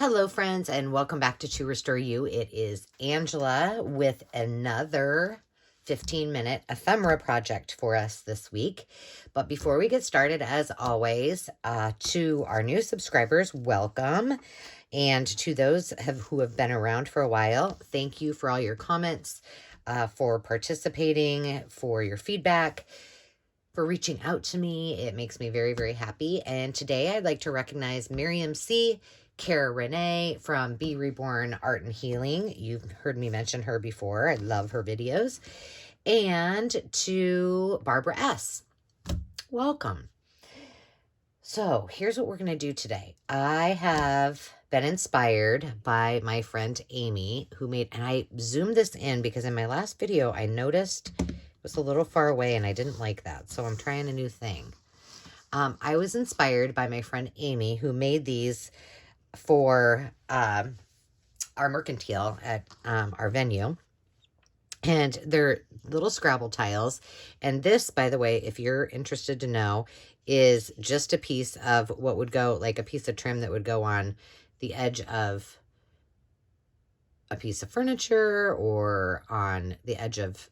Hello, friends, and welcome back to Restore You. It is Angela with another 15-minute ephemera project for us this week. But before we get started, as always, to our new subscribers, welcome. And to those who have been around for a while, thank you for all your comments, for participating, for your feedback, for reaching out to me. It makes me very, very happy. And today I'd like to recognize Miriam C., Kara Renee from Be Reborn Art and Healing. You've heard me mention her before. I love her videos. And to Barbara S. Welcome. So here's what we're going to do today. I have been inspired by my friend Amy, who made, and I zoomed this in because in my last video I noticed it was a little far away and I didn't like that. So I'm trying a new thing. I was inspired by my friend Amy, who made these for our mercantile at our venue. And they're little Scrabble tiles. And this, by the way, if you're interested to know, is just a piece of what would go, like a piece of trim that would go on the edge of a piece of furniture or on the edge of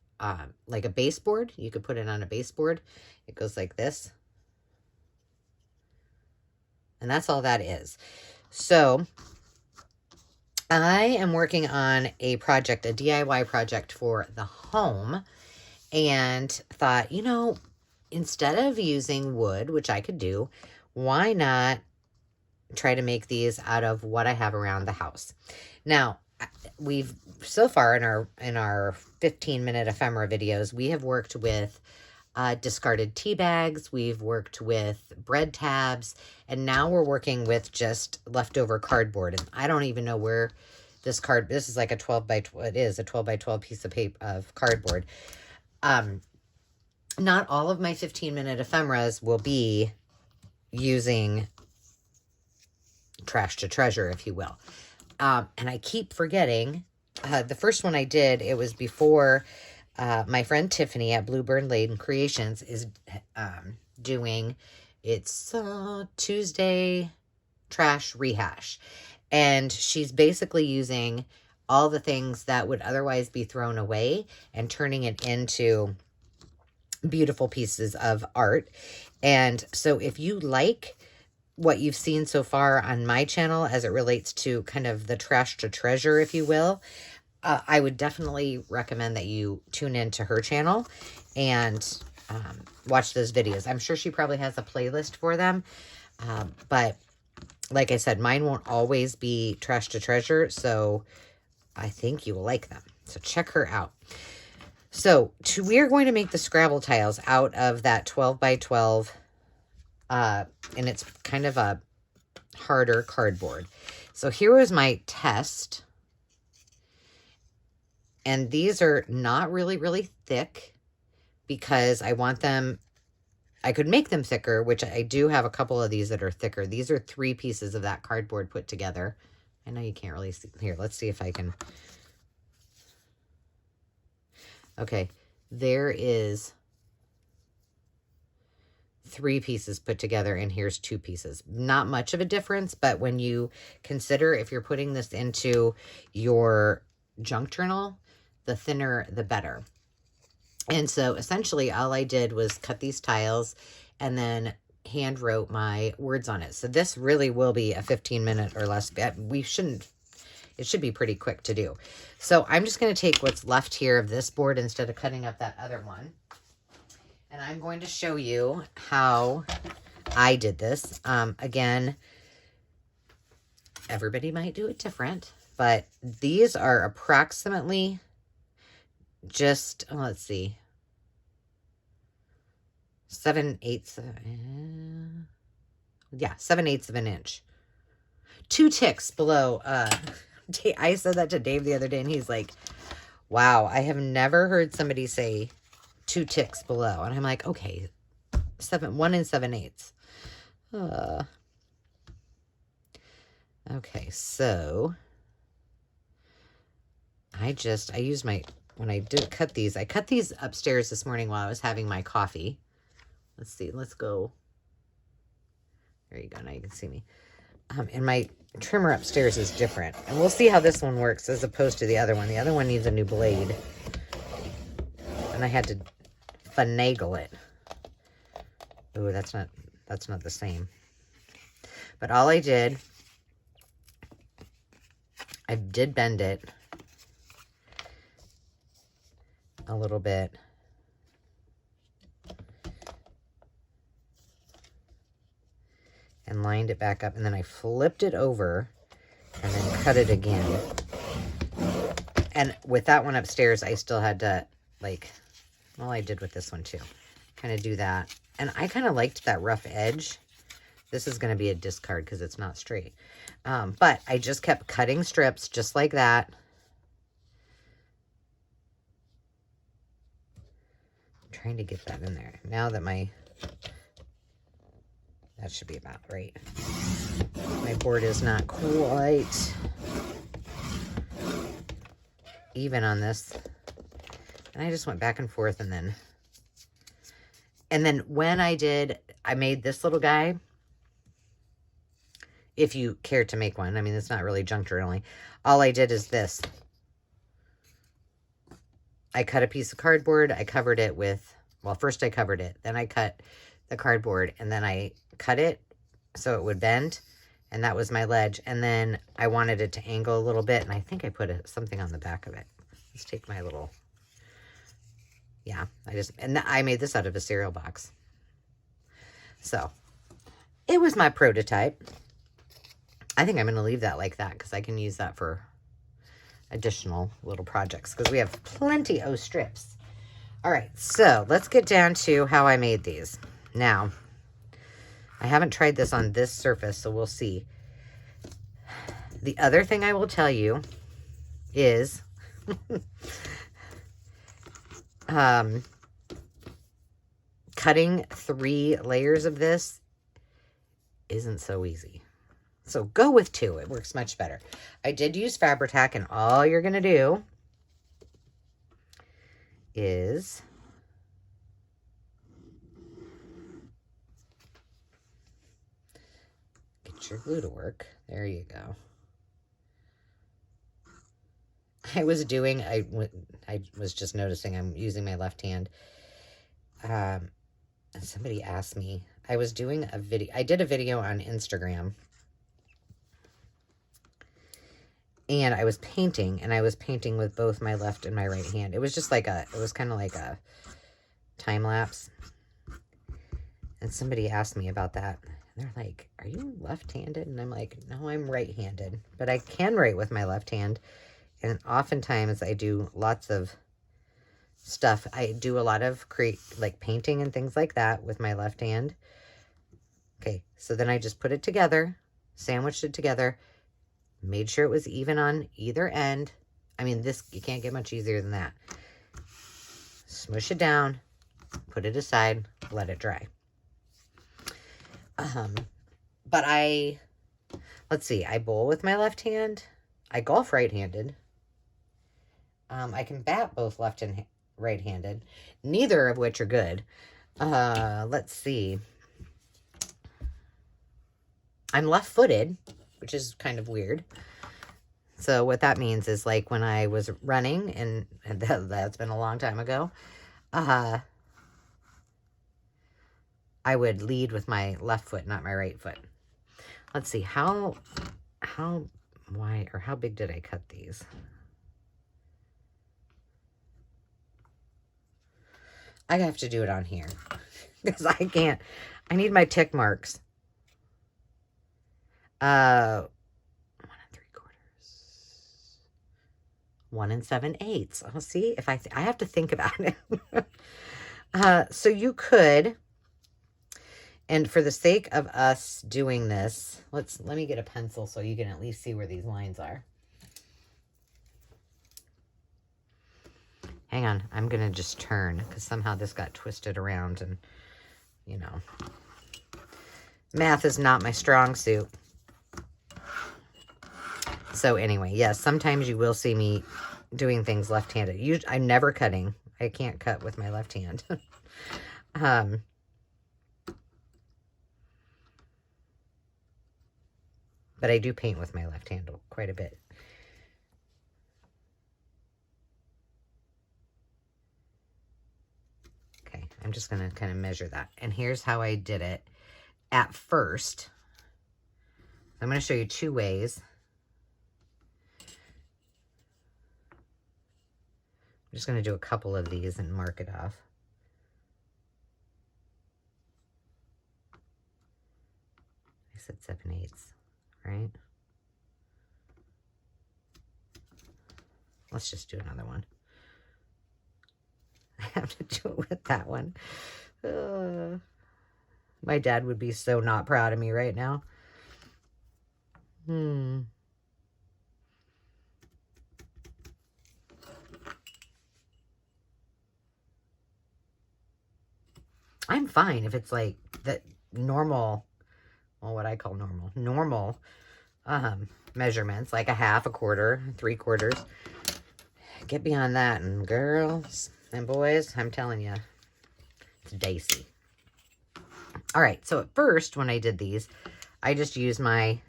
like a baseboard. You could put it on a baseboard. It goes like this. And that's all that is. So I am working on a project, a DIY project for the home, and thought, you know, instead of using wood, which I could do, why not try to make these out of what I have around the house? Now, we've so far in our 15-minute ephemera videos, we have worked with discarded tea bags, we've worked with bread tabs, and now we're working with just leftover cardboard. And I don't even know where this is like a 12 by 12, it is a 12 by 12 piece of paper of cardboard. Not all of my 15-minute ephemeras will be using trash to treasure, if you will. And I keep forgetting, the first one I did, it was before my friend Tiffany at Bluebird Creations is doing its Tuesday trash rehash. And she's basically using all the things that would otherwise be thrown away and turning it into beautiful pieces of art. And so if you like what you've seen so far on my channel as it relates to kind of the trash to treasure, if you will, I would definitely recommend that you tune into her channel and watch those videos. I'm sure she probably has a playlist for them. But like I said, mine won't always be trash to treasure. So I think you will like them. So check her out. So we are going to make the Scrabble tiles out of that 12 by 12. And it's kind of a harder cardboard. So here was my test. And these are not really, really thick because I want them, I could make them thicker, which I do have a couple of these that are thicker. These are 3 pieces of that cardboard put together. I know you can't really see. Here, let's see if I can. Okay, there is 3 pieces put together, and here's 2 pieces. Not much of a difference, but when you consider if you're putting this into your junk journal, the thinner, the better. And so essentially all I did was cut these tiles and then hand wrote my words on it. So this really will be a 15-minute or less. It should be pretty quick to do. So I'm just going to take what's left here of this board instead of cutting up that other one. And I'm going to show you how I did this. Again, everybody might do it different, but these are approximately just, let's see, 7/8. Yeah, 7/8 of an inch. 2 ticks below. I said that to Dave the other day, and he's like, wow, I have never heard somebody say 2 ticks below. And I'm like, okay, 1 7/8. Okay, so I used my, when I did cut these, I cut these upstairs this morning while I was having my coffee. Let's see, let's go. There you go, now you can see me. And my trimmer upstairs is different. And we'll see how this one works as opposed to the other one. The other one needs a new blade. And I had to finagle it. Ooh, that's not the same. But all I did bend it a little bit. And lined it back up, and then I flipped it over and then cut it again. And with that one upstairs, I still had to, like, well, I did with this one too, kind of do that. And I kind of liked that rough edge. This is going to be a discard because it's not straight. But I just kept cutting strips just like that. I'm trying to get that in there. Now that that should be about right. My board is not quite even on this. And I just went back and forth, and then when I made this little guy. If you care to make one. I mean, it's not really junk drilling. All I did is this. I cut a piece of cardboard. I covered it with, well, first I covered it. Then I cut the cardboard, and then I cut it so it would bend, and that was my ledge. And then I wanted it to angle a little bit, and I think I put something on the back of it. Let's take my little, yeah, I made this out of a cereal box. So it was my prototype. I think I'm going to leave that like that because I can use that for additional little projects because we have plenty of strips. All right, so let's get down to how I made these. Now, I haven't tried this on this surface, so we'll see. The other thing I will tell you is cutting 3 layers of this isn't so easy. So go with 2. It works much better. I did use Fabri-Tac, and all you're going to do is get your glue to work. There you go. I was just noticing I'm using my left hand. And somebody asked me, I was doing a video. I did a video on Instagram. And I was painting, and I was painting with both my left and my right hand. It was just like it was kind of like a time lapse. And somebody asked me about that. And they're like, are you left-handed? And I'm like, no, I'm right-handed. But I can write with my left hand. And oftentimes I do lots of stuff. I do a lot of like painting and things like that with my left hand. Okay, so then I just put it together, sandwiched it together, made sure it was even on either end. I mean, you can't get much easier than that. Smush it down, put it aside, let it dry. But let's see, I bowl with my left hand. I golf right-handed. I can bat both left and right-handed, neither of which are good. Let's see. I'm left-footed, which is kind of weird. So what that means is, like, when I was running, and that's been a long time ago, I would lead with my left foot, not my right foot. Let's see, how wide or how big did I cut these? I have to do it on here because I can't. I need my tick marks. 1 7/8. I'll see if I have to think about it. So you could, and for the sake of us doing this, let me get a pencil so you can at least see where these lines are. Hang on, I'm going to just turn because somehow this got twisted around, and, you know, math is not my strong suit. So anyway, yes, sometimes you will see me doing things left-handed. I'm never cutting. I can't cut with my left hand. But I do paint with my left hand quite a bit. Okay, I'm just going to kind of measure that. And here's how I did it at first. I'm going to show you 2 ways. I'm just going to do a couple of these and mark it off. I said 7/8, right? Let's just do another one. I have to do it with that one. My dad would be so not proud of me right now. I'm fine if it's like the normal, well, what I call normal measurements, like a half, a quarter, 3/4. Get beyond that, and girls and boys, I'm telling you, it's dicey. All right, so at first, when I did these, I just used my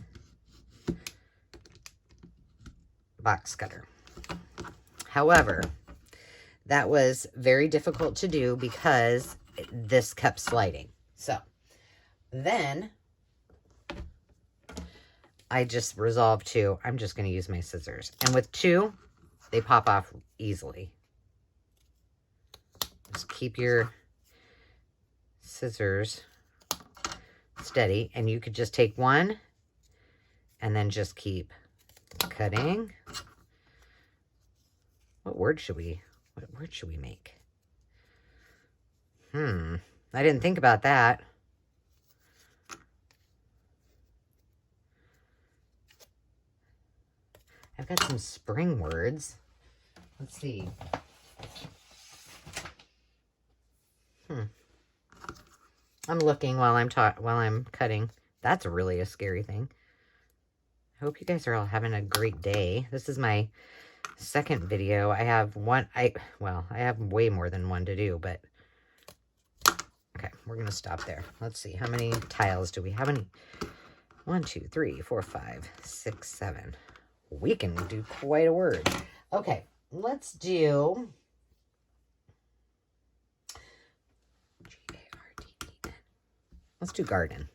box cutter. However, that was very difficult to do because this kept sliding. So then I just resolved to, I'm just going to use my scissors. And with 2, they pop off easily. Just keep your scissors steady, and you could just take 1 and then just keep cutting. What word should we make? I didn't think about that. I've got some spring words. Let's see. I'm looking while I'm cutting. That's really a scary thing. I hope you guys are all having a great day. This is my second video. I have I have way more than 1 to do, but okay, we're gonna stop there. Let's see, how many tiles do we have? 1, 2, 3, 4, 5, 6, 7. We can do quite a word. Okay, let's do Garden. Let's do garden.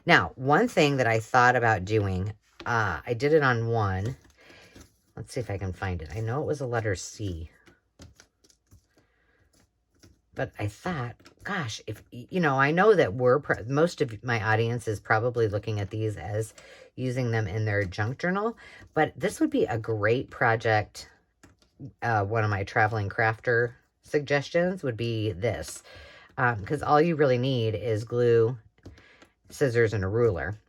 Now, one thing that I thought about doing, I did it on 1. Let's see if I can find it. I know it was a letter C. But I thought, gosh, if, you know, I know that most of my audience is probably looking at these as using them in their junk journal, but this would be a great project. One of my traveling crafter suggestions would be this, because all you really need is glue, scissors, and a ruler.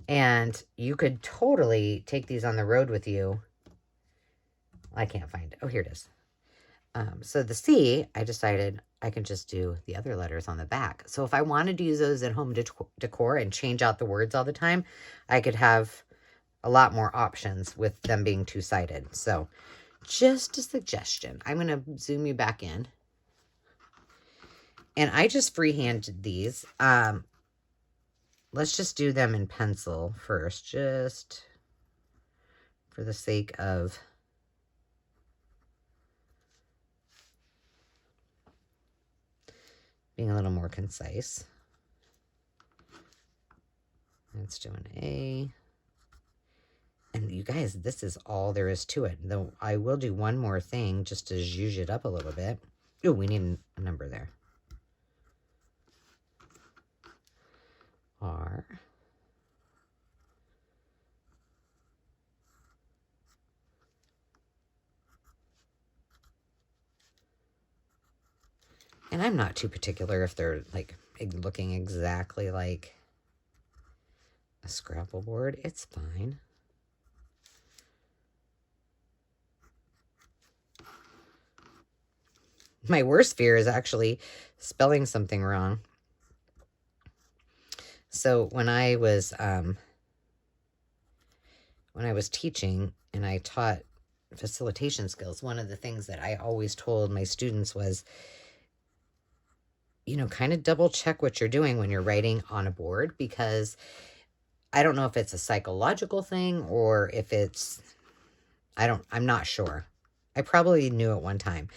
And you could totally take these on the road with you. I can't find it. Oh, here it is. So the C, I decided I can just do the other letters on the back. So if I wanted to use those at home decor and change out the words all the time, I could have a lot more options with them being 2-sided. So just a suggestion. I'm going to zoom you back in. And I just freehanded these. Let's just do them in pencil first, just for the sake of being a little more concise. Let's do an A. And you guys, this is all there is to it. Though I will do one more thing just to zhuzh it up a little bit. Oh, we need a number there. R. And I'm not too particular if they're like looking exactly like a Scrabble board. It's fine. My worst fear is actually spelling something wrong. So when I was teaching and I taught facilitation skills, one of the things that I always told my students was, you know, kind of double check what you're doing when you're writing on a board, because I don't know if it's a psychological thing or if it's, I'm not sure. I probably knew it one time,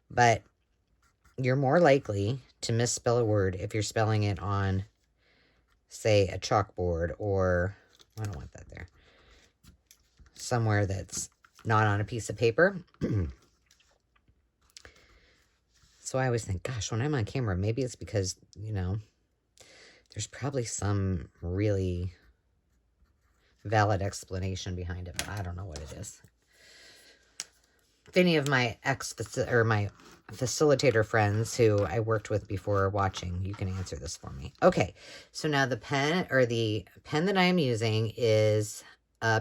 but you're more likely to misspell a word if you're spelling it on, say, a chalkboard, or I don't want that there, somewhere that's not on a piece of paper. So I always think, gosh, when I'm on camera, maybe it's because, you know, there's probably some really valid explanation behind it, but I don't know what it is. If any of my my facilitator friends who I worked with before are watching, you can answer this for me. Okay, so now the pen that I am using is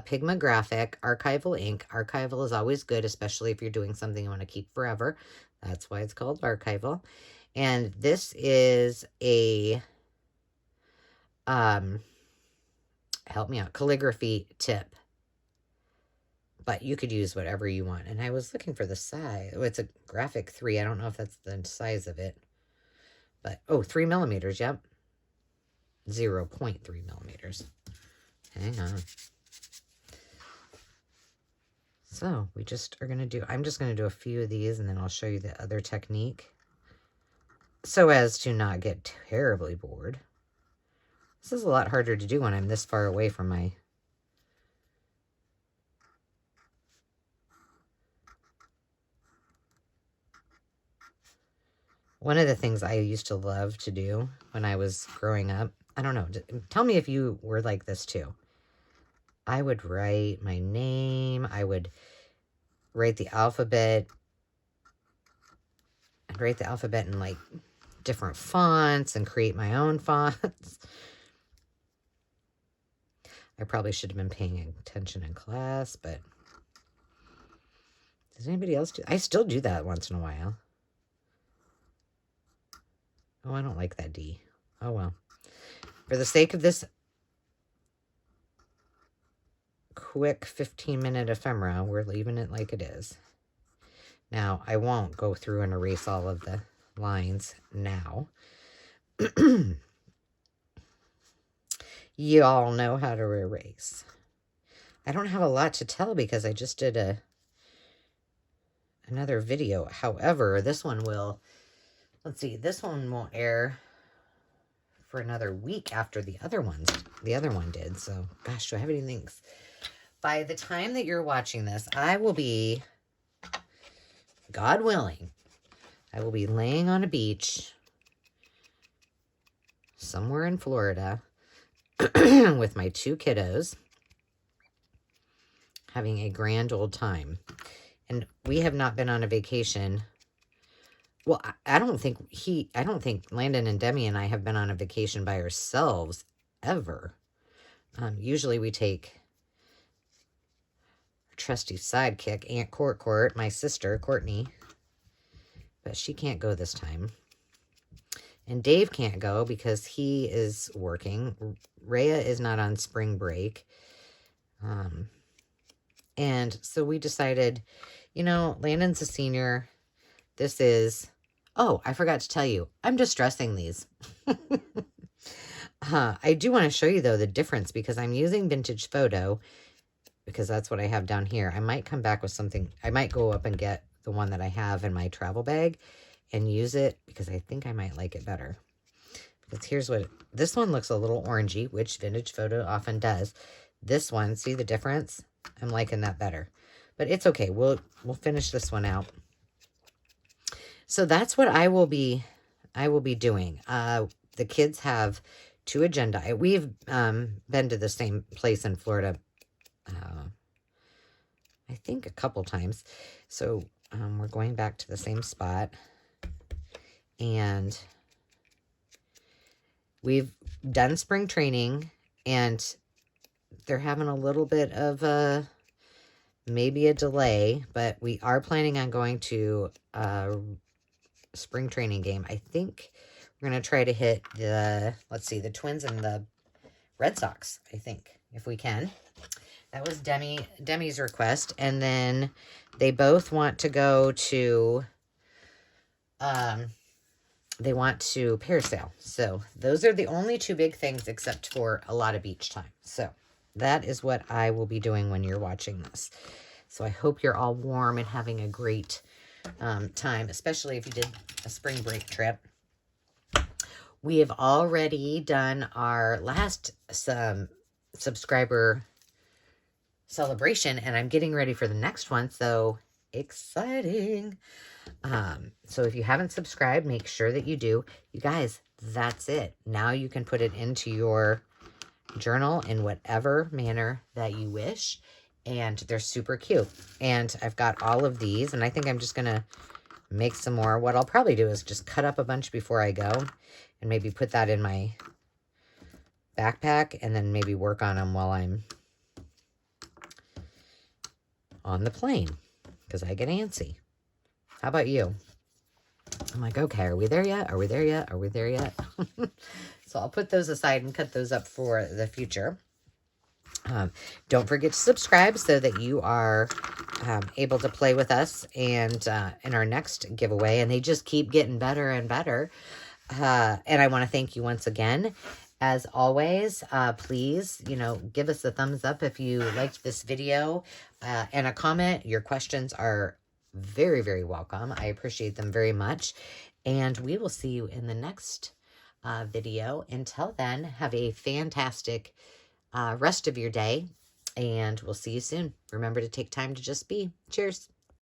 Pigma Graphic Archival ink. Archival is always good, especially if you're doing something you want to keep forever. That's why it's called Archival. And this is a help me out, calligraphy tip. But you could use whatever you want. And I was looking for the size. Oh, it's a graphic 3. I don't know if that's the size of it. But, oh, 3 millimeters, yep. 0.3 millimeters. Hang on. So, we just are going to do, I'm just going to do a few of these, and then I'll show you the other technique. So as to not get terribly bored. This is a lot harder to do when I'm this far away from my... One of the things I used to love to do when I was growing up, I don't know, tell me if you were like this too. I would write my name, I would write the alphabet. I'd write the alphabet in like different fonts and create my own fonts. I probably should have been paying attention in class, but does anybody else do? I still do that once in a while. Oh, I don't like that D. Oh, well. For the sake of this quick 15-minute ephemera, we're leaving it like it is. Now, I won't go through and erase all of the lines now. You all know how to erase. I don't have a lot to tell because I just did another video. However, this one will... Let's see, this one won't air for another week after the other one did. So, gosh, do I have anything? By the time that you're watching this, I will be, God willing, I will be laying on a beach somewhere in Florida with my 2 kiddos, having a grand old time. And we have not been on a vacation. Well, I don't think Landon and Demi and I have been on a vacation by ourselves ever. Usually we take our trusty sidekick, Aunt Court, my sister, Courtney. But she can't go this time. And Dave can't go because he is working. Rhea is not on spring break. And so we decided, you know, Landon's a senior. This is... Oh, I forgot to tell you. I'm distressing these. I do want to show you, though, the difference because I'm using vintage photo because that's what I have down here. I might come back with something. I might go up and get the one that I have in my travel bag and use it because I think I might like it better. Because here's what... This one looks a little orangey, which vintage photo often does. This one, see the difference? I'm liking that better. But it's okay. We'll finish this one out. So that's what I will be doing. The kids have 2 agenda. We've been to the same place in Florida, I think a couple times. So we're going back to the same spot. And we've done spring training, and they're having a little bit of maybe a delay, but we are planning on going to spring training game. I think we're going to try to hit the, let's see, the Twins and the Red Sox, I think, if we can. That was Demi's request. And then they both want to go to they want to parasail. So those are the only two big things except for a lot of beach time. So that is what I will be doing when you're watching this. So I hope you're all warm and having a great time, especially if you did a spring break trip. We have already done our last subscriber celebration, and I'm getting ready for the next one. So exciting. So if you haven't subscribed, make sure that you do. You guys, that's it. Now you can put it into your journal in whatever manner that you wish. And they're super cute. And I've got all of these, and I think I'm just going to make some more. What I'll probably do is just cut up a bunch before I go and maybe put that in my backpack and then maybe work on them while I'm on the plane because I get antsy. How about you? I'm like, okay, are we there yet? Are we there yet? Are we there yet? So I'll put those aside and cut those up for the future. Don't forget to subscribe so that you are able to play with us and in our next giveaway. And they just keep getting better and better. And I want to thank you once again. As always, please, give us a thumbs up if you liked this video and a comment. Your questions are very, very welcome. I appreciate them very much. And we will see you in the next video. Until then, have a fantastic rest of your day, and we'll see you soon. Remember to take time to just be. Cheers.